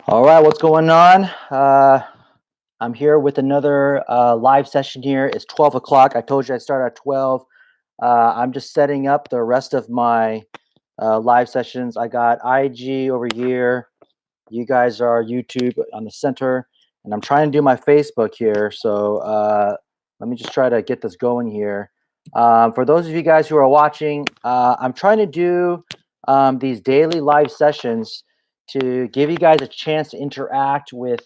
All right, what's going on? I'm here with another live session here. It's 12 o'clock. I told you I'd start at 12. I'm just setting up the rest of my live sessions. I got IG over here. You guys are YouTube on the center. And I'm trying to do my Facebook here. So let me just try to get this going here. For those of you guys who are watching, I'm trying to do these daily live sessions to give you guys a chance to interact with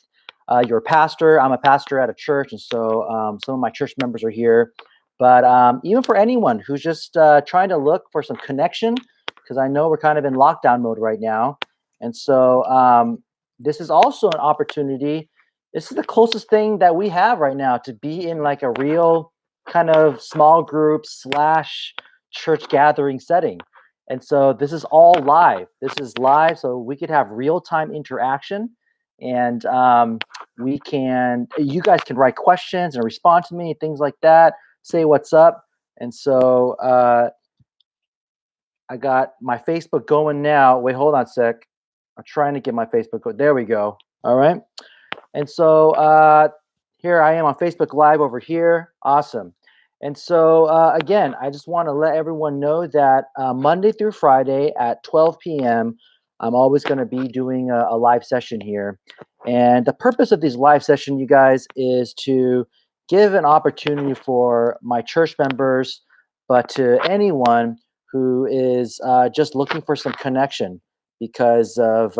your pastor. I'm a pastor at a church, and so some of my church members are here. But even for anyone who's just trying to look for some connection, because I know we're kind of in lockdown mode right now. And so this is also an opportunity. This is the closest thing that we have right now to be in like a real kind of small group / church gathering setting. And so this is all live. This is live, so we could have real-time interaction, and you guys can write questions and respond to me, things like that, say what's up. And so I got my Facebook going now. Wait, hold on a sec. I'm trying to get my Facebook go. There we go. All right. And so here I am on Facebook Live over here. Awesome. And so again, I just want to let everyone know that Monday through Friday at 12 p.m., I'm always going to be doing a live session here. And the purpose of these live sessions, you guys, is to give an opportunity for my church members, but to anyone who is just looking for some connection because of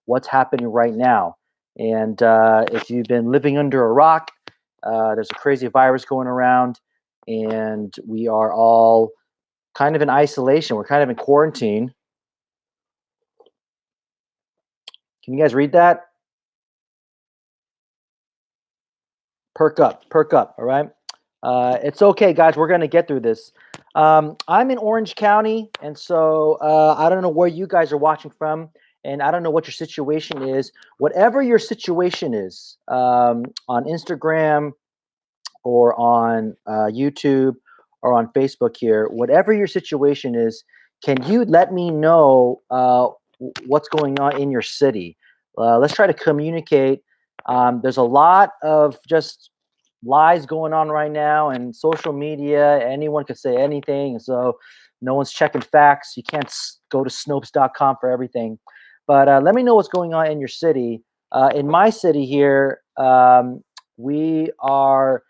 what's happening right now. And if you've been living under a rock, there's a crazy virus going around, and we are all kind of in isolation. We're kind of in quarantine. Can you guys read that? Perk up, all right? It's okay, guys. We're going to get through this. I'm in Orange County, and so I don't know where you guys are watching from, and I don't know what your situation is. Whatever your situation is, on Instagram or on YouTube or on Facebook here, whatever your situation is, can you let me know what's going on in your city? Let's try to communicate. There's a lot of just lies going on right now, and social media, anyone could say anything. So no one's checking facts. You can't go to Snopes.com for everything. But let me know what's going on in your city. In my city here, we are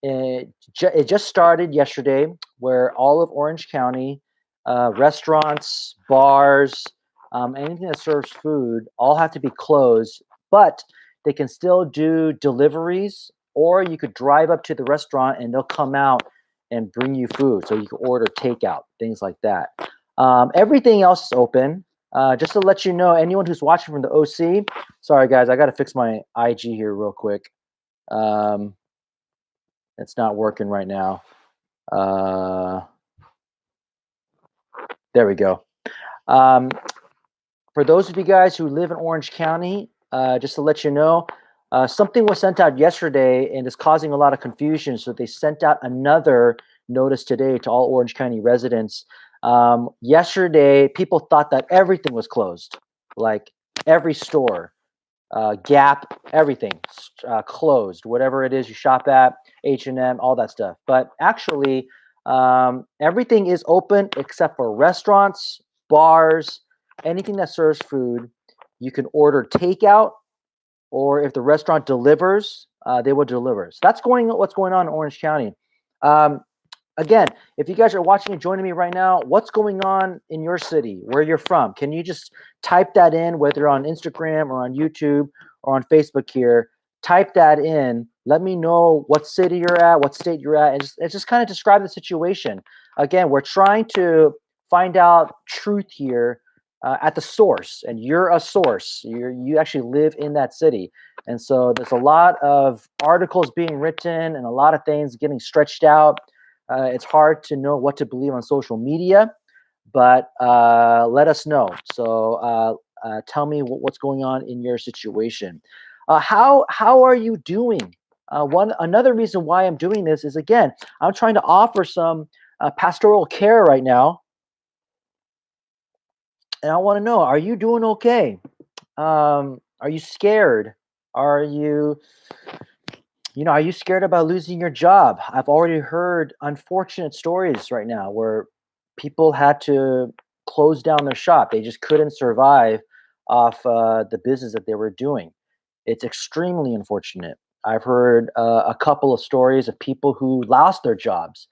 it just started yesterday, where all of Orange County, restaurants, bars, anything that serves food, all have to be closed, but they can still do deliveries, or you could drive up to the restaurant and they'll come out and bring you food. So you can order takeout, things like that. Everything else is open. Just to let you know, anyone who's watching from the OC, sorry guys, I got to fix my IG here real quick. It's not working right now. There we go. For those of you guys who live in Orange County, just to let you know, something was sent out yesterday and is causing a lot of confusion. So they sent out another notice today to all Orange County residents. Yesterday, people thought that everything was closed, like every store. Gap, everything closed. Whatever it is you shop at, H&M, all that stuff. But actually, everything is open except for restaurants, bars, anything that serves food. You can order takeout, or if the restaurant delivers, they will deliver. So that's what's going on in Orange County. Again, if you guys are watching and joining me right now, what's going on in your city, where you're from? Can you just type that in, whether on Instagram or on YouTube or on Facebook here? Type that in. Let me know what city you're at, what state you're at, and just kind of describe the situation. Again, we're trying to find out truth here at the source, and you're a source. You actually live in that city. And so there's a lot of articles being written and a lot of things getting stretched out. It's hard to know what to believe on social media, but let us know. So tell me what's going on in your situation. How are you doing? Another reason why I'm doing this is, again, I'm trying to offer some pastoral care right now, and I want to know, are you doing okay? Are you scared? Are are you scared about losing your job? I've already heard unfortunate stories right now where people had to close down their shop. They just couldn't survive off the business that they were doing. It's extremely unfortunate. I've heard a couple of stories of people who lost their jobs.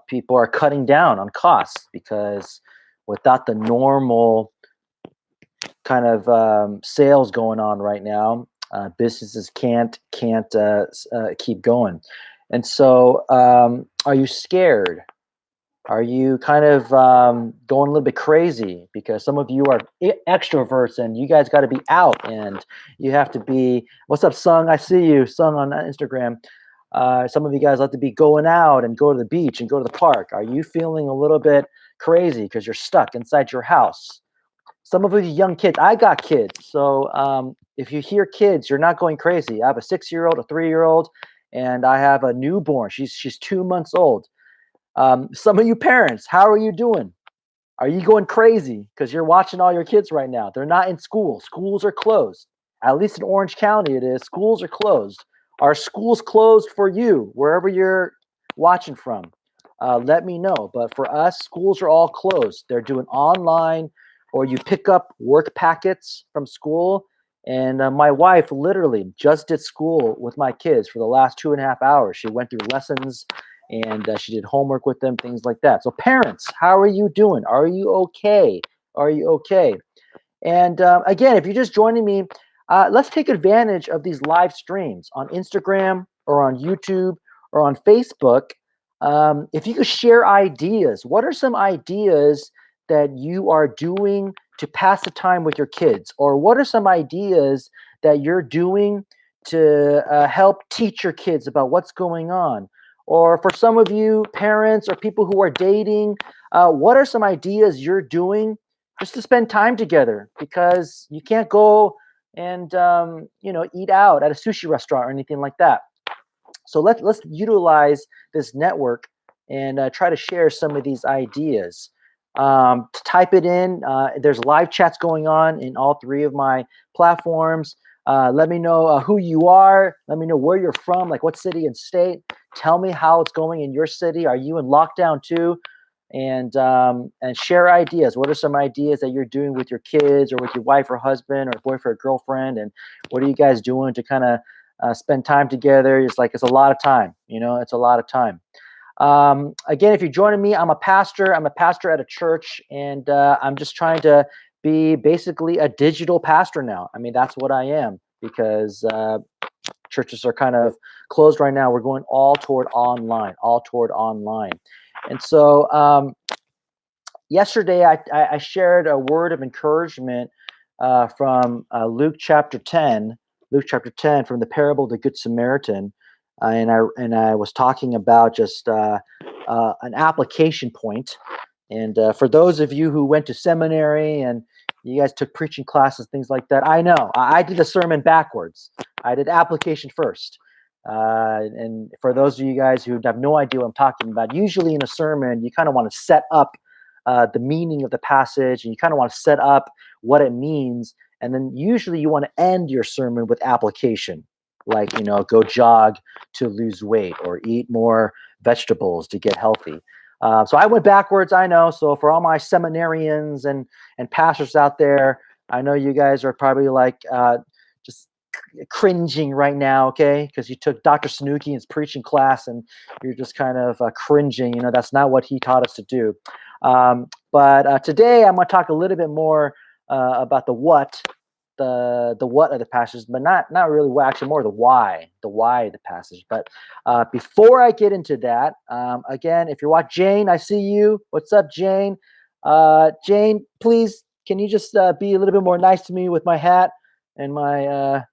People are cutting down on costs because without the normal kind of sales going on right now, businesses can't keep going. And so, are you scared? Are you kind of going a little bit crazy because some of you are extroverts and you guys got to be out and you have to be, what's up, Sung? I see you, Sung, on Instagram. Some of you guys like to be going out and go to the beach and go to the park. Are you feeling a little bit crazy because you're stuck inside your house? Some of you young kids, I got kids. So if you hear kids, you're not going crazy. I have a 6-year-old, a 3-year-old, and I have a newborn. She's 2 months old. Some of you parents, how are you doing? Are you going crazy because you're watching all your kids right now? They're not in school. Schools are closed. At least in Orange County, it is. Schools are closed. Are schools closed for you, wherever you're watching from? Let me know. But for us, schools are all closed. They're doing online, or you pick up work packets from school. And my wife literally just did school with my kids for the last 2.5 hours. She went through lessons and she did homework with them, things like that. So, parents, how are you doing? Are you okay? Are you okay? And again, if you're just joining me, let's take advantage of these live streams on Instagram or on YouTube or on Facebook. If you could share ideas, what are some ideas that you are doing to pass the time with your kids? Or what are some ideas that you're doing to help teach your kids about what's going on? Or for some of you parents or people who are dating, what are some ideas you're doing just to spend time together, because you can't go and eat out at a sushi restaurant or anything like that. So let's utilize this network and try to share some of these ideas. To type it in, there's live chats going on in all three of my platforms. Let me know who you are. Let me know where you're from, like what city and state. Tell me how it's going in your city. Are you in lockdown too? And share ideas. What are some ideas that you're doing with your kids or with your wife or husband or boyfriend or girlfriend? And what are you guys doing to kind of spend time together? It's a lot of time, it's a lot of time. Again, if you're joining me, I'm a pastor. I'm a pastor at a church, and I'm just trying to be basically a digital pastor now. I mean, that's what I am, because churches are kind of closed right now. We're going all toward online. And so yesterday, I shared a word of encouragement from Luke chapter 10. Luke chapter 10 from the parable of the Good Samaritan, and I was talking about just an application point. And for those of you who went to seminary and you guys took preaching classes, things like that, I know I did the sermon backwards. I did application first. And for those of you guys who have no idea what I'm talking about, usually in a sermon, you kind of want to set up the meaning of the passage, and you kind of want to set up what it means. And then usually you want to end your sermon with application, like, go jog to lose weight or eat more vegetables to get healthy. So I went backwards, I know. So for all my seminarians and pastors out there, I know you guys are probably like just cringing right now, okay? Because you took Dr. Sanuki's preaching class and you're just kind of cringing. That's not what he taught us to do. But today I'm going to talk a little bit more about the what of the passage, but not really what, actually more the why of the passage. But before I get into that, again, if you're watching, Jane, I see you. What's up, Jane? Jane, please, can you just be a little bit more nice to me with my hat and my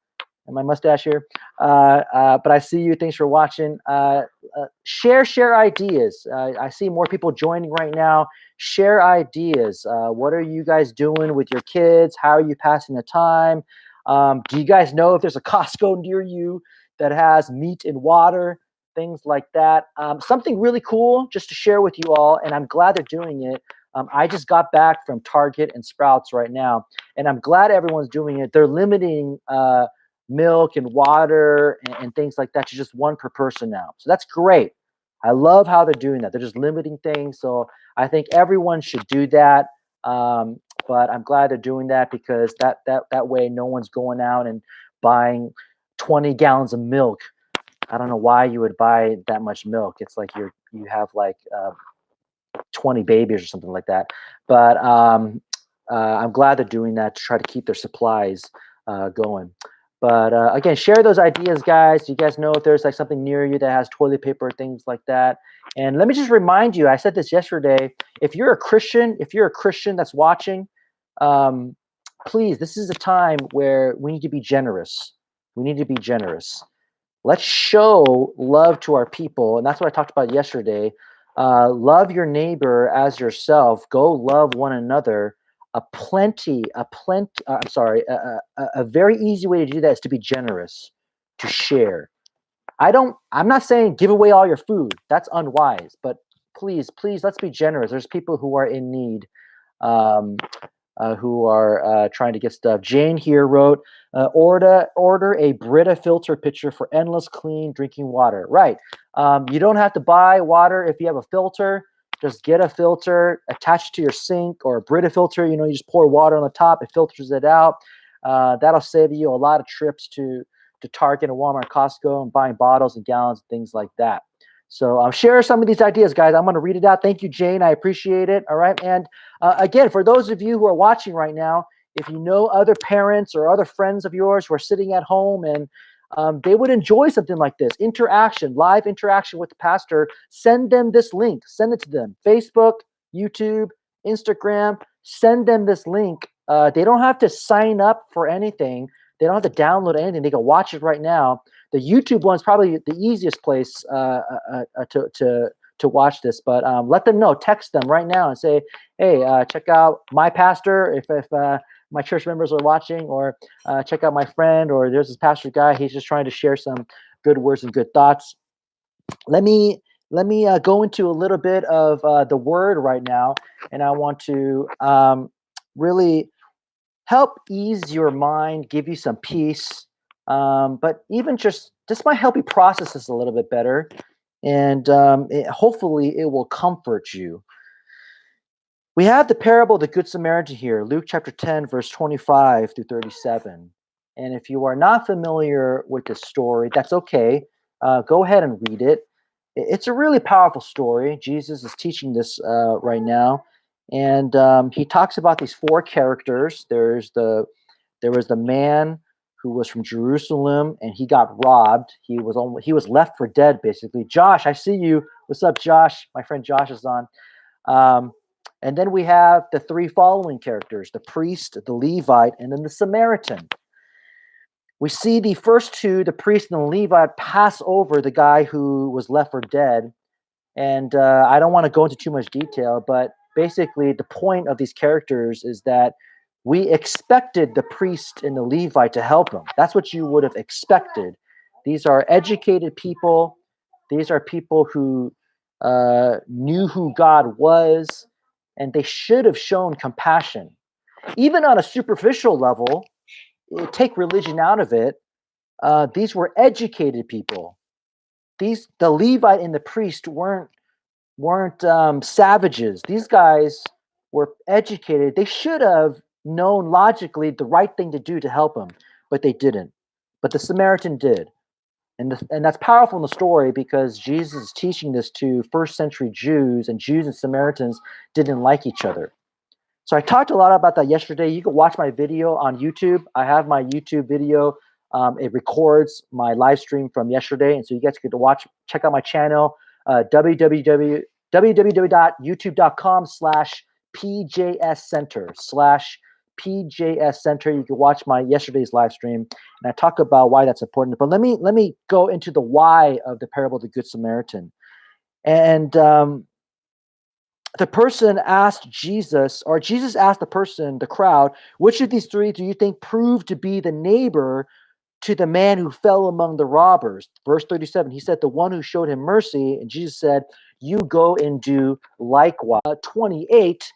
mustache here? But I see you. Thanks for watching. Share ideas. I see more people joining right now. Share ideas. What are you guys doing with your kids? How are you passing the time? Do you guys know if there's a Costco near you that has meat and water, things like that? Something really cool just to share with you all, and I'm glad they're doing it. I just got back from Target and Sprouts right now, and I'm glad everyone's doing it. They're limiting milk and water and things like that to just one per person now. So that's great. I love how they're doing that. They're just limiting things. So I think everyone should do that. But I'm glad they're doing that because that way no one's going out and buying 20 gallons of milk. I don't know why you would buy that much milk. It's like you have like 20 babies or something like that. But I'm glad they're doing that to try to keep their supplies going. But again, share those ideas, guys. You guys know if there's like something near you that has toilet paper or things like that. And let me just remind you, I said this yesterday. If you're a Christian that's watching, please, this is a time where we need to be generous. We need to be generous. Let's show love to our people. And that's what I talked about yesterday. Love your neighbor as yourself. Go love one another. A very easy way to do that is to be generous, to share. I'm not saying give away all your food. That's unwise. But please, let's be generous. There's people who are in need. Who are trying to get stuff. Jane here wrote, order a Brita filter pitcher for endless clean drinking water. Right. You don't have to buy water if you have a filter. Just get a filter, attach it to your sink, or a Brita filter. You just pour water on the top. It filters it out. That'll save you a lot of trips to Target and Walmart, Costco, and buying bottles and gallons and things like that. So share some of these ideas, guys. I'm going to read it out. Thank you, Jane. I appreciate it. All right. And again, for those of you who are watching right now, if you know other parents or other friends of yours who are sitting at home and they would enjoy something like this, live interaction with the pastor, send them this link. Send it to them. Facebook, YouTube, Instagram. Send them this link. They don't have to sign up for anything. They don't have to download anything. They can watch it right now. The YouTube one is probably the easiest place to watch this. But let them know. Text them right now and say, "Hey, check out my pastor." If my church members are watching, or check out my friend, or there's this pastor guy. He's just trying to share some good words and good thoughts. Let me go into a little bit of the word right now, and I want to really help ease your mind, give you some peace, but even just might help you process this a little bit better, and hopefully it will comfort you. We have the parable of the Good Samaritan here, Luke chapter 10, verse 25 through 37. And if you are not familiar with this story, that's okay. Go ahead and read it. It's a really powerful story. Jesus is teaching this right now. And he talks about these four characters. There was the man who was from Jerusalem, and he got robbed. He was left for dead, basically. Josh, I see you. What's up, Josh? My friend Josh is on. And then we have the three following characters: the priest, the Levite, and then the Samaritan. We see the first two, the priest and the Levite, pass over the guy who was left for dead. And I don't want to go into too much detail, but basically the point of these characters is that we expected the priest and the Levite to help him. That's what you would have expected. These are educated people. These are people who knew who God was, and they should have shown compassion. Even on a superficial level, take religion out of it, these were educated people. The Levite and the priest weren't savages. These guys were educated. They should have known logically the right thing to do to help him, but they didn't. But the Samaritan did. And that's powerful in the story because Jesus is teaching this to first century Jews, and Jews and Samaritans didn't like each other. So I talked a lot about that yesterday. You can watch my video on YouTube. I have my YouTube video. It records my live stream from yesterday. And so you guys get to check out my channel, www.youtube.com/PJS Center. You can watch my yesterday's live stream, and I talk about why that's important. But let me go into the why of the parable of the Good Samaritan. And the person asked Jesus, or Jesus asked the crowd, which of these three do you think proved to be the neighbor to the man who fell among the robbers? Verse 37, he said, the one who showed him mercy. And Jesus said, you go and do likewise. 28,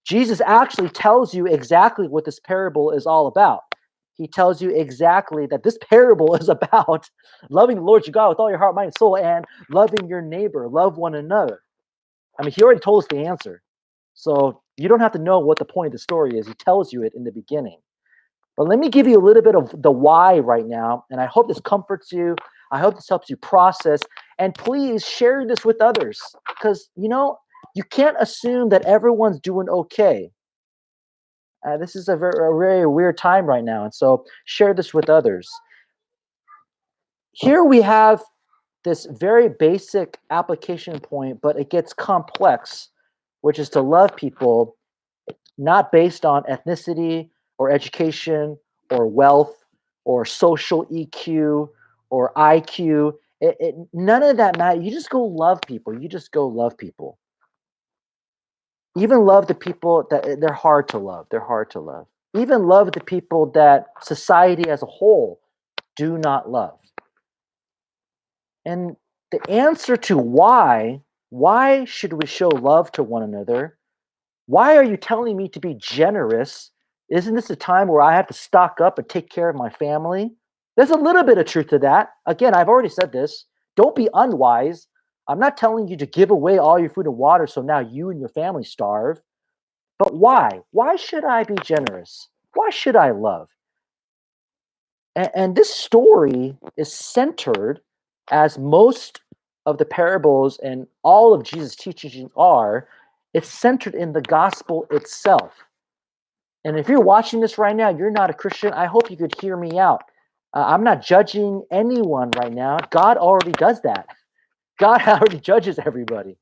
Jesus actually tells you exactly what this parable is all about. He tells you exactly that this parable is about loving the Lord your God with all your heart, mind, and soul, and loving your neighbor, love one another. I mean, he already told us the answer. So you don't have to know what the point of the story is. He tells you it in the beginning. But let me give you a little bit of the why right now, and I hope this comforts you. I hope this helps you process. And please share this with others, because, you can't assume that everyone's doing okay. This is a very weird time right now, and so share this with others. Here we have this very basic application point, but it gets complex, which is to love people not based on ethnicity or education or wealth or social EQ or IQ. None of that matters. You just go love people. You just go love people. Even love the people that they're hard to love. They're hard to love. Even love the people that society as a whole do not love. And the answer to why should we show love to one another? Why are you telling me to be generous? Isn't this a time where I have to stock up and take care of my family? There's a little bit of truth to that. Again, I've already said this. Don't be unwise. I'm not telling you to give away all your food and water so now you and your family starve. But why? Why should I be generous? Why should I love? And this story is centered, as most of the parables and all of Jesus' teachings are, it's centered in the gospel itself. And if you're watching this right now, you're not a Christian, I hope you could hear me out. I'm not judging anyone right now. God already does that. God already judges everybody.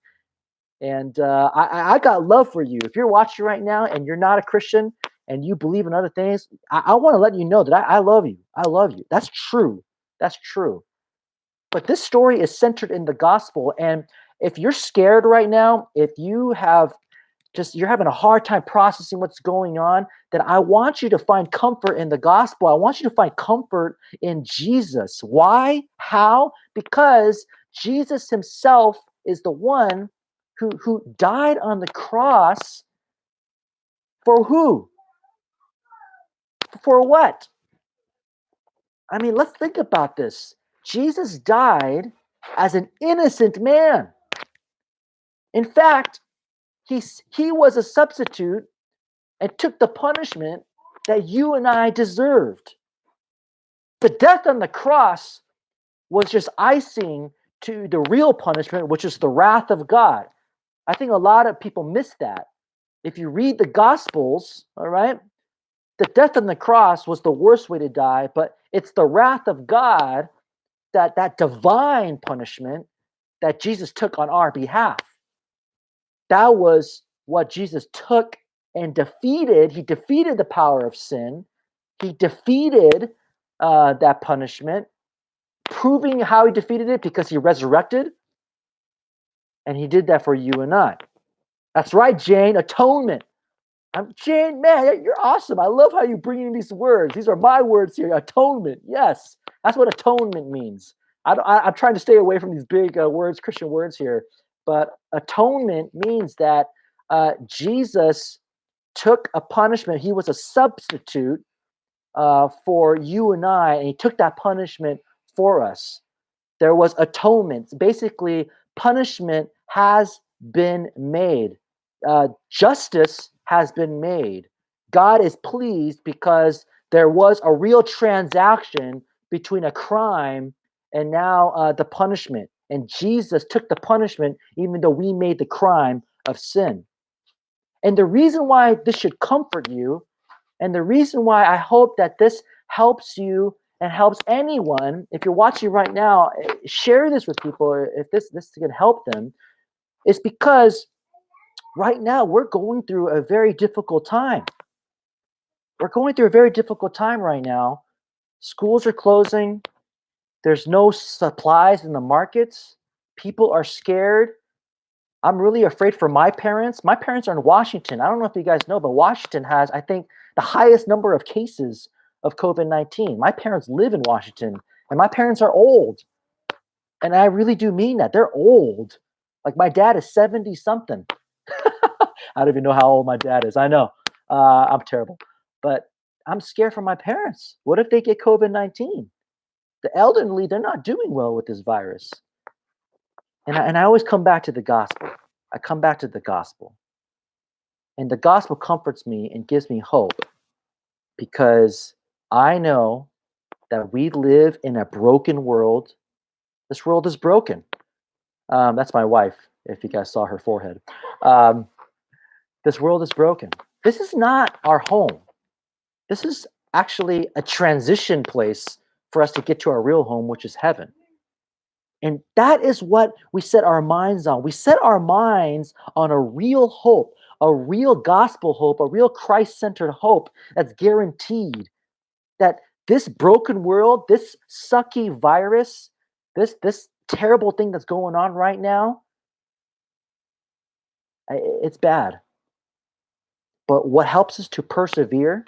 And I got love for you. If you're watching right now and you're not a Christian and you believe in other things, I want to let you know that I love you. I love you. That's true. That's true. But this story is centered in the gospel. And if you're scared right now, if you have you're having a hard time processing what's going on, then I want you to find comfort in the gospel. I want you to find comfort in Jesus. Why? How? Because Jesus himself is the one who died on the cross for who? For what? I mean, let's think about this. Jesus died as an innocent man. In fact, he was a substitute and took the punishment that you and I deserved. The death on the cross was just icing to the real punishment, which is the wrath of God. I think a lot of people miss that. If you read the Gospels, all right, the death on the cross was the worst way to die, but it's the wrath of God, that divine punishment that Jesus took on our behalf. That was what Jesus took and defeated. He defeated the power of sin. He defeated that punishment, proving how he defeated it because he resurrected. And he did that for you and I. That's right, Jane, atonement. Jane, man, you're awesome. I love how you bring in these words. These are my words here. Atonement. Yes, that's what atonement means. I'm trying to stay away from these big words, Christian words here. But atonement means that Jesus took a punishment. He was a substitute for you and I, and he took that punishment for us. There was atonement. Basically, punishment has been made. Justice has been made. God is pleased because there was a real transaction between a crime and now the punishment. And Jesus took the punishment even though we made the crime of sin. And the reason why this should comfort you, and the reason why I hope that this helps you and helps anyone, if you're watching right now, share this with people if this can help them, is because right now we're going through a very difficult time. We're going through a very difficult time right now. Schools are closing. There's no supplies in the markets. People are scared. I'm really afraid for my parents. My parents are in Washington. I don't know if you guys know, but Washington has, I think, the highest number of cases of COVID-19. My parents live in Washington, and my parents are old. And I really do mean that. They're old. Like my dad is 70 something. I don't even know how old my dad is. I know. I'm terrible. But I'm scared for my parents. What if they get COVID-19? The elderly, they're not doing well with this virus. And I always come back to the gospel. I come back to the gospel. And the gospel comforts me and gives me hope because I know that we live in a broken world. This world is broken. That's my wife, if you guys saw her forehead. Um, this world is broken. This is not our home. This is actually a transition place for us to get to our real home, which is heaven. And that is what we set our minds on. We set our minds on a real hope, a real gospel hope, a real Christ centered hope that's guaranteed that this broken world, this sucky virus, this terrible thing that's going on right now, it's bad. But what helps us to persevere,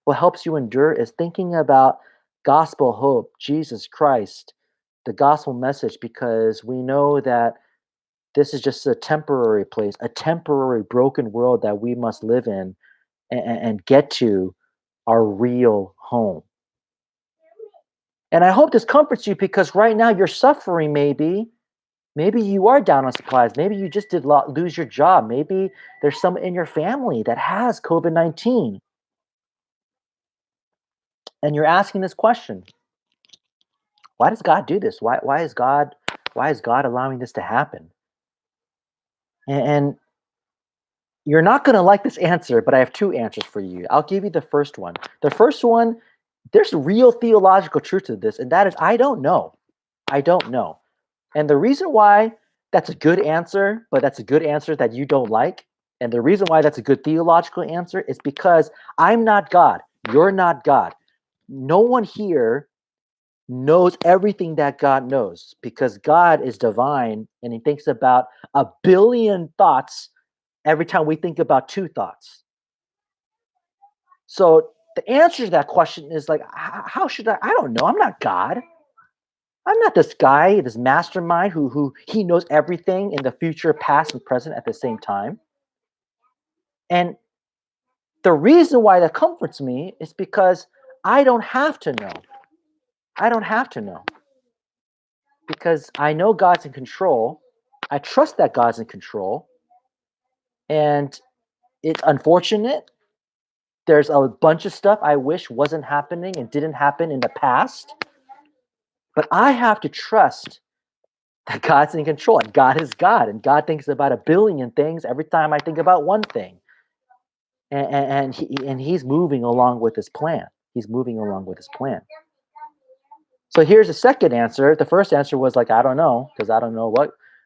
what helps you endure is thinking about gospel hope, Jesus Christ, the gospel message, because we know that this is just a temporary place, a temporary broken world that we must live in and get to our real home. And I hope this comforts you because right now you're suffering, maybe you are down on supplies. Maybe you just did lose your job. Maybe there's someone in your family that has COVID-19. And you're asking this question: why does God do this? Why is God allowing this to happen? And you're not going to like this answer, but I have two answers for you. I'll give you the first one. The first one, there's real theological truth to this, and that is I don't know. I don't know. And the reason why that's a good answer, but that's a good answer that you don't like, and the reason why that's a good theological answer is because I'm not God. You're not God. No one here knows everything that God knows because God is divine and he thinks about a billion thoughts every time we think about two thoughts. So the answer to that question is like, how should I? I don't know. I'm not God. I'm not this guy, this mastermind who he knows everything in the future, past, and present at the same time. And the reason why that comforts me is because I don't have to know. I don't have to know because I know God's in control. I trust that God's in control. And it's unfortunate. There's a bunch of stuff I wish wasn't happening and didn't happen in the past. But I have to trust that God's in control and God is God and God thinks about a billion things every time I think about one thing. And he's moving along with his plan. He's moving along with his plan. So here's the second answer. The first answer was like, I don't know, because I don't know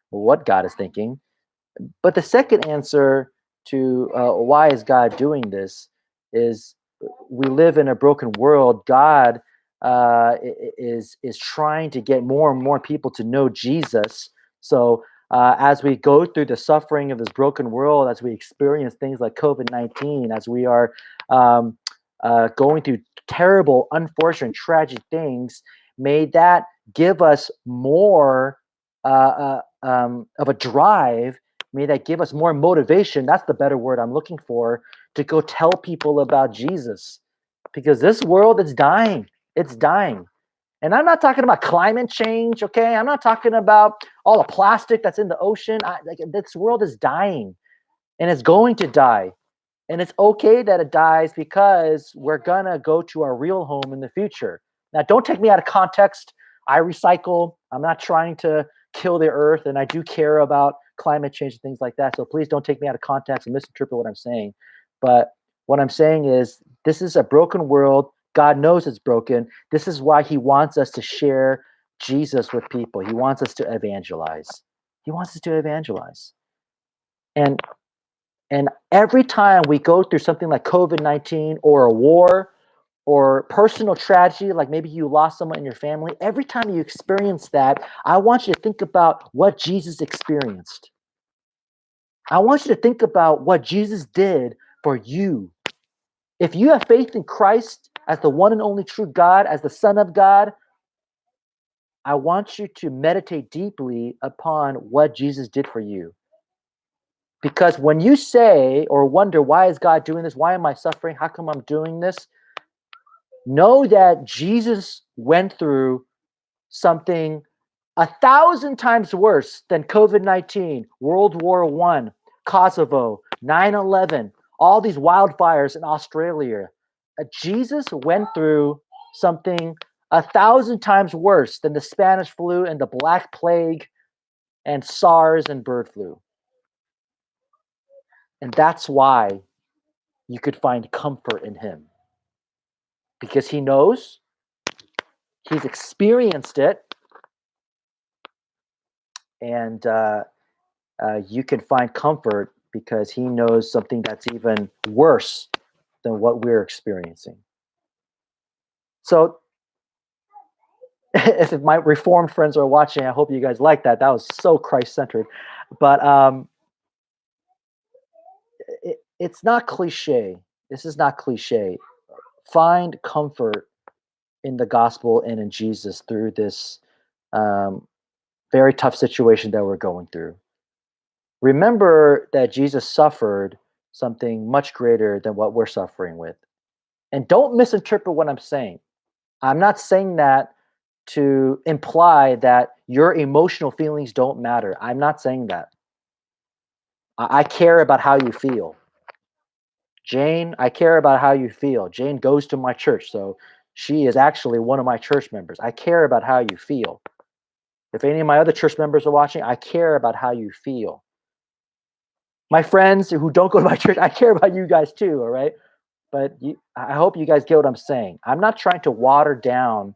what God is thinking. But the second answer to why is God doing this is we live in a broken world. God is trying to get more and more people to know Jesus. So as we go through the suffering of this broken world, as we experience things like COVID-19, as we are going through terrible, unfortunate, tragic things, may that give us more of a drive. May that give us more motivation. That's the better word I'm looking for, to go tell people about Jesus. Because this world is dying. It's dying. And I'm not talking about climate change, okay? I'm not talking about all the plastic that's in the ocean. This world is dying and it's going to die. And it's okay that it dies because we're going to go to our real home in the future. Now, don't take me out of context. I recycle. I'm not trying to kill the earth, and I do care about climate change and things like that. So please don't take me out of context and misinterpret what I'm saying. But what I'm saying is this is a broken world. God knows it's broken. This is why he wants us to share Jesus with people. He wants us to evangelize. He wants us to evangelize. And every time we go through something like COVID-19 or a war or personal tragedy, like maybe you lost someone in your family, every time you experience that, I want you to think about what Jesus experienced. I want you to think about what Jesus did for you. If you have faith in Christ as the one and only true God, as the Son of God, I want you to meditate deeply upon what Jesus did for you. Because when you say or wonder, why is God doing this? Why am I suffering? How come I'm doing this? Know that Jesus went through something 1,000 times worse than COVID-19, World War I, Kosovo, 9/11, all these wildfires in Australia. Jesus went through something 1,000 times worse than the Spanish flu and the Black Plague and SARS and bird flu. And that's why you could find comfort in him. Because he knows, he's experienced it, and you can find comfort because he knows something that's even worse than what we're experiencing. So, if my Reformed friends are watching, I hope you guys like that. That was so Christ-centered. But it's not cliche. This is not cliche. Find comfort in the gospel and in Jesus through this very tough situation that we're going through. Remember that Jesus suffered something much greater than what we're suffering with. And don't misinterpret what I'm saying. I'm not saying that to imply that your emotional feelings don't matter. I'm not saying that. I care about how you feel. Jane, I care about how you feel. Jane goes to my church, so she is actually one of my church members. I care about how you feel. If any of my other church members are watching, I care about how you feel. My friends who don't go to my church, I care about you guys too, all right? But I hope you guys get what I'm saying. I'm not trying to water down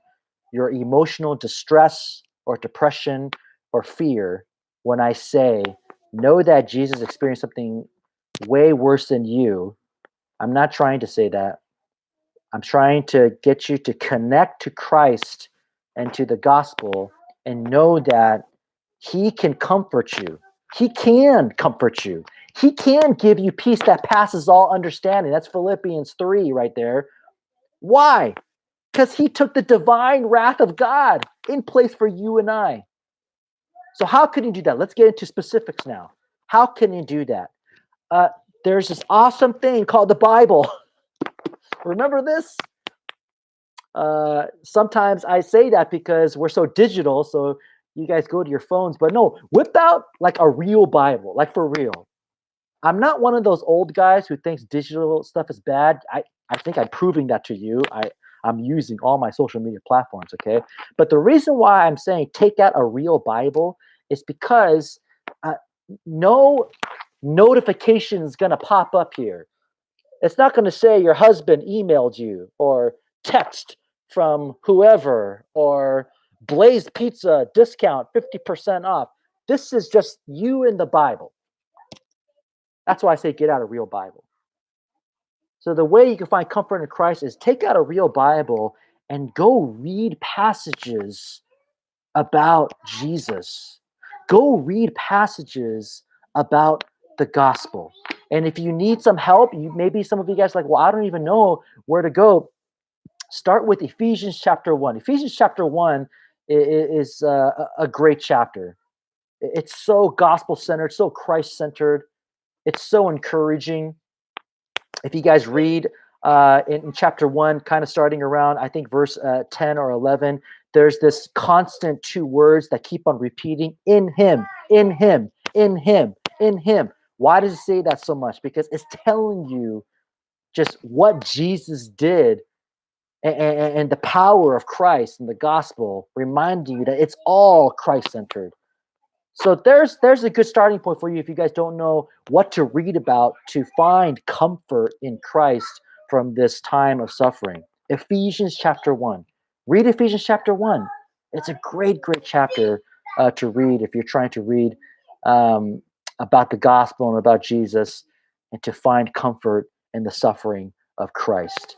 your emotional distress or depression or fear when I say, know that Jesus experienced something way worse than you. I'm not trying to say that. I'm trying to get you to connect to Christ and to the gospel and know that he can comfort you. He can comfort you. He can give you peace that passes all understanding. That's Philippians 3 right there. Why? Because he took the divine wrath of God in place for you and I. So how can he do that? Let's get into specifics now. How can he do that? There's this awesome thing called the Bible. Remember this? Sometimes I say that because we're so digital, so you guys go to your phones. But no, whip out like a real Bible, like for real. I'm not one of those old guys who thinks digital stuff is bad. I think I'm proving that to you. I'm using all my social media platforms, okay? But the reason why I'm saying take out a real Bible is because no notification is going to pop up here. It's not going to say your husband emailed you or text from whoever or Blaze Pizza discount 50% off. This is just you in the Bible. That's why I say get out a real Bible. So the way you can find comfort in Christ is take out a real Bible and go read passages about Jesus. Go read passages about the gospel. And if you need some help, maybe some of you guys are like, well, I don't even know where to go. Start with Ephesians chapter 1. Ephesians chapter 1 is a great chapter. It's so gospel-centered, so Christ-centered. It's so encouraging. If you guys read in chapter 1, kind of starting around, I think, verse 10 or 11, there's this constant two words that keep on repeating, in him, in him, in him, in him. Why does it say that so much? Because it's telling you just what Jesus did and the power of Christ and the gospel, reminding you that it's all Christ-centered. So there's a good starting point for you if you guys don't know what to read about to find comfort in Christ from this time of suffering. Ephesians chapter 1. Read Ephesians chapter 1. It's a great chapter to read if you're trying to read about the gospel and about Jesus and to find comfort in the suffering of Christ.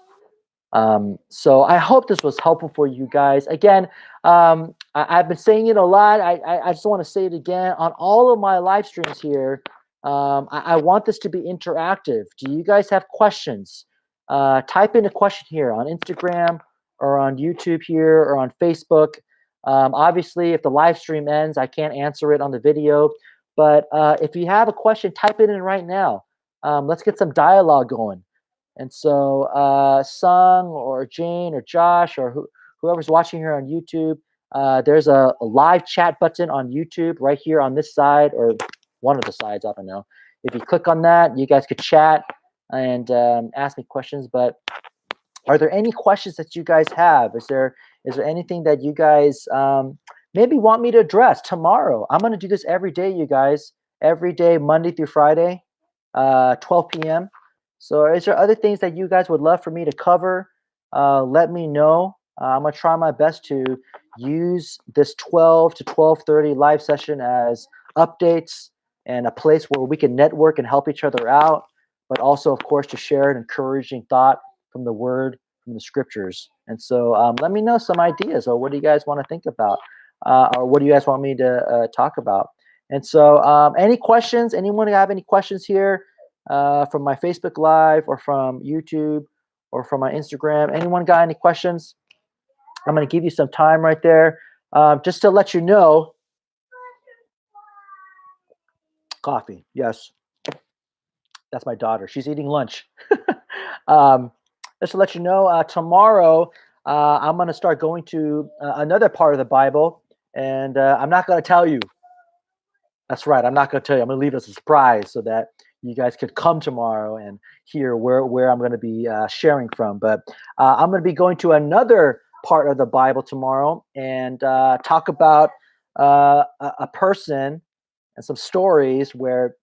So I hope this was helpful for you guys. Again, I've been saying it a lot. I just want to say it again. On all of my live streams here, I want this to be interactive. Do you guys have questions? Type in a question here on Instagram or on YouTube here or on Facebook. Obviously, if the live stream ends, I can't answer it on the video. But if you have a question, type it in right now. Let's get some dialogue going. And so, Sung or Jane or Josh or whoever's watching here on YouTube, there's a live chat button on YouTube right here on this side or one of the sides. I don't know. If you click on that, you guys could chat and ask me questions. But are there any questions that you guys have? Is there anything that you guys maybe want me to address tomorrow? I'm going to do this every day, you guys. Every day, Monday through Friday, 12 p.m. So, is there other things that you guys would love for me to cover? Let me know. I'm gonna try my best to use this 12 to 12:30 live session as updates and a place where we can network and help each other out, but also, of course, to share an encouraging thought from the Word, from the Scriptures. And so, let me know some ideas, or what do you guys want to think about, or what do you guys want me to talk about? And so, any questions? Anyone have any questions here from my Facebook Live or from YouTube or from my Instagram? Anyone got any questions? I'm going to give you some time right there. Just to let you know, coffee. Yes, that's my daughter. She's eating lunch. um, just to let you know, tomorrow I'm going to start going to another part of the Bible, and I'm not going to tell you. That's right. I'm not going to tell you. I'm going to leave it as a surprise so that you guys could come tomorrow and hear where I'm going to be sharing from. But I'm going to be going to another part of the Bible tomorrow and talk about a person and some stories where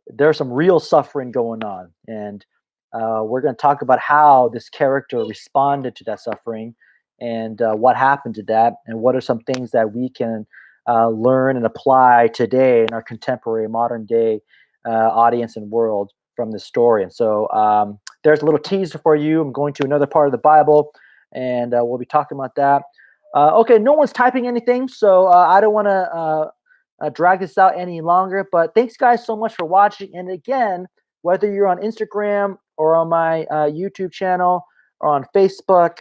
there's some real suffering going on. And we're going to talk about how this character responded to that suffering and what happened to that, and what are some things that we can learn and apply today in our contemporary modern day audience and world from this story. And so there's a little teaser for you. I'm going to another part of the Bible, and we'll be talking about that. Okay, no one's typing anything, so I don't want to drag this out any longer. But thanks, guys, so much for watching. And again, whether you're on Instagram or on my YouTube channel or on Facebook,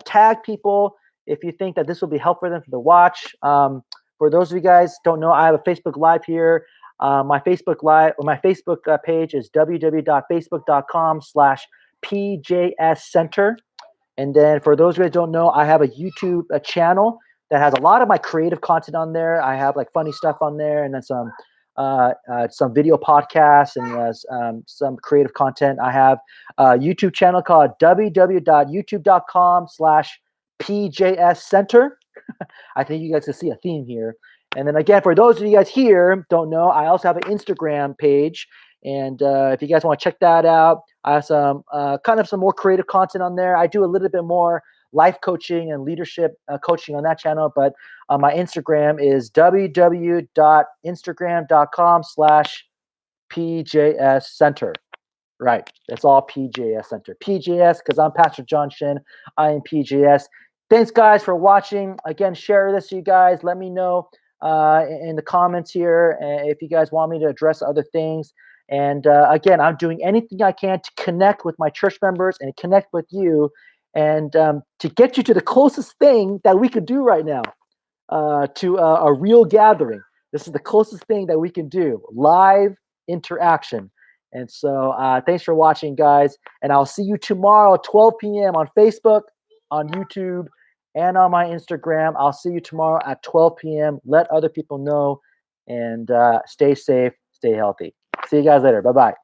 tag people if you think that this will be helpful for them to watch. For those of you guys don't know, I have a Facebook Live here. My Facebook page is www.facebook.com/PJS Center. And then for those of you that don't know, I have a YouTube channel that has a lot of my creative content on there. I have like funny stuff on there, and then some video podcasts and some creative content. I have a YouTube channel called www.youtube.com/PJS Center. I think you guys can see a theme here. And then again, for those of you guys here don't know, I also have an Instagram page. And if you guys want to check that out, I have some some more creative content on there. I do a little bit more life coaching and leadership coaching on that channel. But my Instagram is www.instagram.com/PJS Center. Right. That's all PJS Center. PJS, because I'm Pastor John Shin. I am PJS. Thanks, guys, for watching. Again, share this, you guys. Let me know in the comments here if you guys want me to address other things. And again, I'm doing anything I can to connect with my church members and connect with you, and to get you to the closest thing that we could do right now to a real gathering. This is the closest thing that we can do, live interaction. And so thanks for watching, guys. And I'll see you tomorrow, 12 p.m. on Facebook, on YouTube, and on my Instagram. I'll see you tomorrow at 12 p.m. Let other people know, and stay safe, stay healthy. See you guys later. Bye-bye.